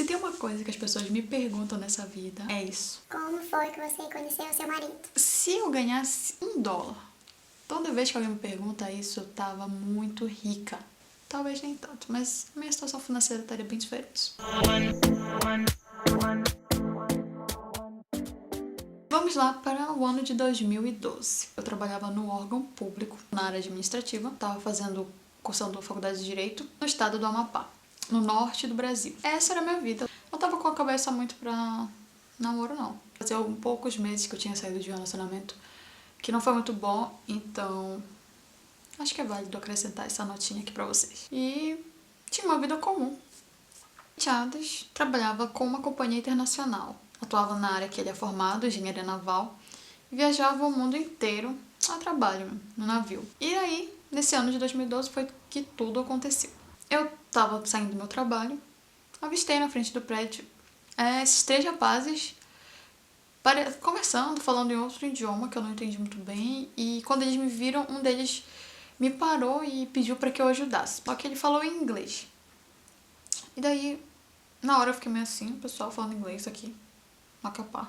Se tem uma coisa que as pessoas me perguntam nessa vida, é isso. Como foi que você conheceu o seu marido? Se eu ganhasse $1, toda vez que alguém me pergunta isso, eu tava muito rica. Talvez nem tanto, mas minha situação financeira estaria bem diferente. Vamos lá para o ano de 2012. Eu trabalhava no órgão público, na área administrativa. Estava cursando a faculdade de Direito no estado do Amapá, no norte do Brasil. Essa era a minha vida. Não tava com a cabeça muito pra namoro, não. Fazia poucos meses que eu tinha saído de um relacionamento que não foi muito bom, então acho que é válido acrescentar essa notinha aqui pra vocês. E tinha uma vida comum. Chadas trabalhava com uma companhia internacional. Atuava na área que ele é formado, engenharia naval, e viajava o mundo inteiro a trabalho, no navio. E aí, nesse ano de 2012, foi que tudo aconteceu. Eu tava saindo do meu trabalho, avistei na frente do prédio esses 3 rapazes conversando, falando em outro idioma que eu não entendi muito bem, e quando eles me viram, um deles me parou e pediu pra que eu ajudasse, só que ele falou em inglês. E daí, na hora eu fiquei meio assim, o pessoal falando inglês aqui, Macapá,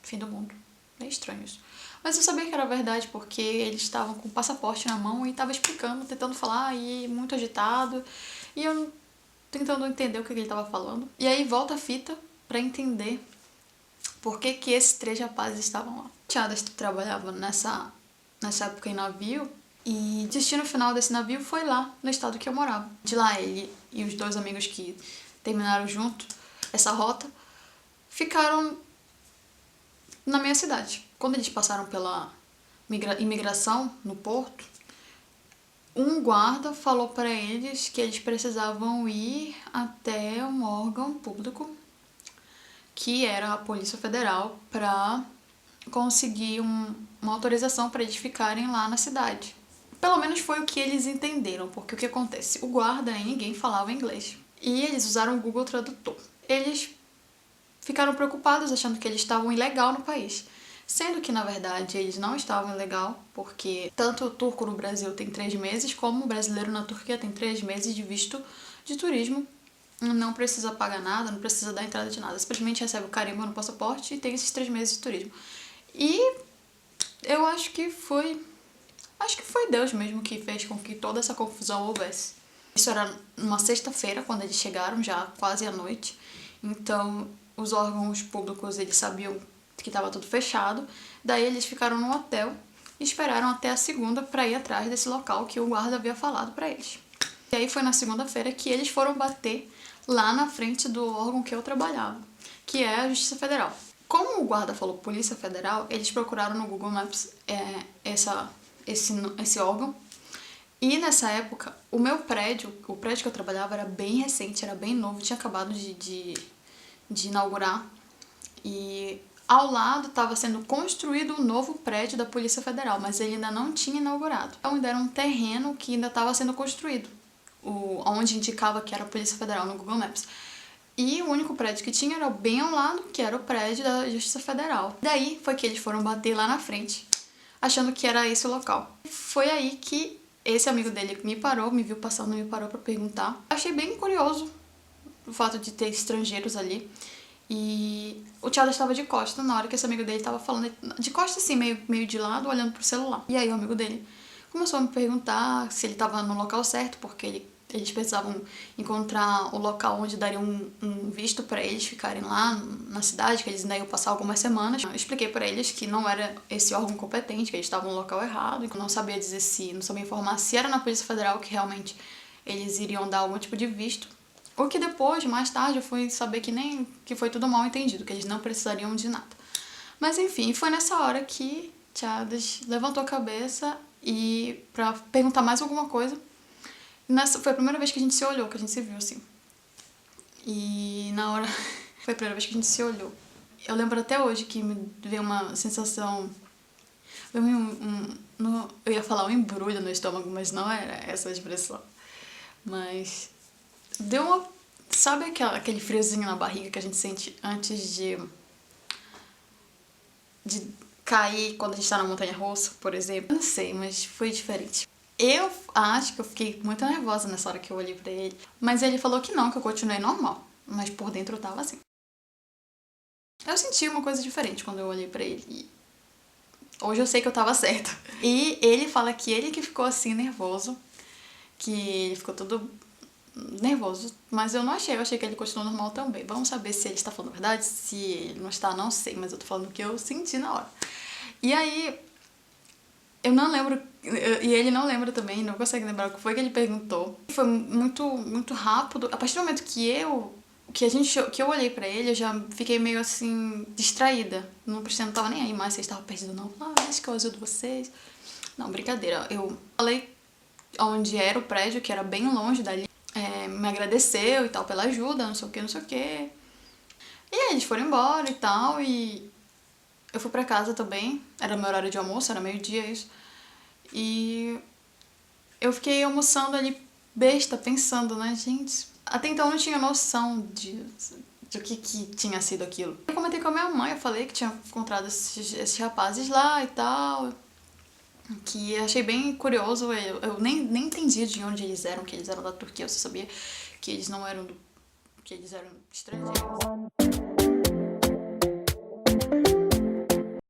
fim do mundo. É estranho isso. Mas eu sabia que era verdade porque eles estavam com o passaporte na mão e estavam explicando, tentando falar, e muito agitado, e eu tentando entender o que ele estava falando. E aí volta a fita pra entender por que esses 3 rapazes estavam lá. Tiadas trabalhava nessa época em navio, e o destino final desse navio foi lá, no estado que eu morava. De lá ele e os 2 amigos que terminaram junto essa rota ficaram na minha cidade. Quando eles passaram pela imigração no porto, um guarda falou para eles que eles precisavam ir até um órgão público, que era a Polícia Federal, para conseguir uma autorização para eles ficarem lá na cidade. Pelo menos foi o que eles entenderam, porque o que acontece? O guarda e ninguém falava inglês. E eles usaram o Google Tradutor. Eles ficaram preocupados achando que eles estavam ilegal no país. Sendo que, na verdade, eles não estavam ilegal, porque tanto o turco no Brasil tem 3 meses, como o brasileiro na Turquia tem 3 meses de visto de turismo. Não precisa pagar nada, não precisa dar entrada de nada. Simplesmente recebe o carimbo no passaporte e tem esses 3 meses de turismo. E eu acho que foi Deus mesmo que fez com que toda essa confusão houvesse. Isso era numa sexta-feira, quando eles chegaram, já quase à noite. Então, os órgãos públicos, eles sabiam que estava tudo fechado. Daí eles ficaram no hotel e esperaram até a segunda para ir atrás desse local que o guarda havia falado para eles. E aí foi na segunda-feira que eles foram bater lá na frente do órgão que eu trabalhava, que é a Justiça Federal. Como o guarda falou Polícia Federal, eles procuraram no Google Maps esse órgão. E nessa época, o meu prédio, o prédio que eu trabalhava era bem recente, era bem novo, tinha acabado de inaugurar. E ao lado estava sendo construído um novo prédio da Polícia Federal, mas ele ainda não tinha inaugurado. Então ainda era um terreno que ainda estava sendo construído, onde indicava que era a Polícia Federal no Google Maps. E o único prédio que tinha era bem ao lado, que era o prédio da Justiça Federal. Daí foi que eles foram bater lá na frente, achando que era esse o local. Foi aí que esse amigo dele me viu passando e me parou pra perguntar. Achei bem curioso o fato de ter estrangeiros ali. E o Thiago estava de costas na hora que esse amigo dele estava falando, de costas assim, meio de lado, olhando pro celular. E aí o amigo dele começou a me perguntar se ele estava no local certo, porque eles precisavam encontrar o local onde daria um visto para eles ficarem lá na cidade, que eles ainda iam passar algumas semanas. Eu expliquei para eles que não era esse órgão competente, que eles estavam no local errado, e que eu não sabia não sabia informar se era na Polícia Federal que realmente eles iriam dar algum tipo de visto. O que depois, mais tarde, eu fui saber que foi tudo mal entendido, que eles não precisariam de nada. Mas enfim, foi nessa hora que Chadas levantou a cabeça e pra perguntar mais alguma coisa. Foi a primeira vez que a gente se olhou, que a gente se viu assim. E na hora foi a primeira vez que a gente se olhou. Eu lembro até hoje que me veio uma sensação, eu ia falar um embrulho no estômago, mas não era essa a expressão. Mas deu sabe aquele friozinho na barriga que a gente sente antes de cair quando a gente tá na montanha-russa, por exemplo? Eu não sei, mas foi diferente. Eu acho que eu fiquei muito nervosa nessa hora que eu olhei pra ele, mas ele falou que não, que eu continuei normal. mas por dentro eu tava assim. Eu senti uma coisa diferente quando eu olhei pra ele. E hoje eu sei que eu tava certa. E ele fala que ele que ficou assim nervoso, que ele ficou todo nervoso, mas eu não achei, eu achei que ele continuou normal também. Vamos saber se ele está falando a verdade, se ele não está, não sei, mas eu tô falando o que eu senti na hora. E aí, eu não lembro, e ele não lembra também, não consegue lembrar o que foi que ele perguntou. Foi muito rápido. A partir do momento que eu olhei pra ele, eu já fiquei meio assim, distraída. Não tava nem aí mais, vocês estavam perdidos não. Acho que eu ajudo vocês. Não, brincadeira. Eu falei onde era o prédio, que era bem longe dali. Me agradeceu e tal pela ajuda, não sei o que, não sei o que. E aí eles foram embora e tal, e eu fui pra casa também. Era meu horário de almoço, era meio-dia isso. E eu fiquei almoçando ali besta, pensando, né, gente. Até então eu não tinha noção do que tinha sido aquilo. Eu comentei com a minha mãe, eu falei que tinha encontrado esses rapazes lá e tal, que achei bem curioso. Eu nem entendi de onde eles eram, que eles eram da Turquia, eu só sabia que eles não eram que eles eram estrangeiros.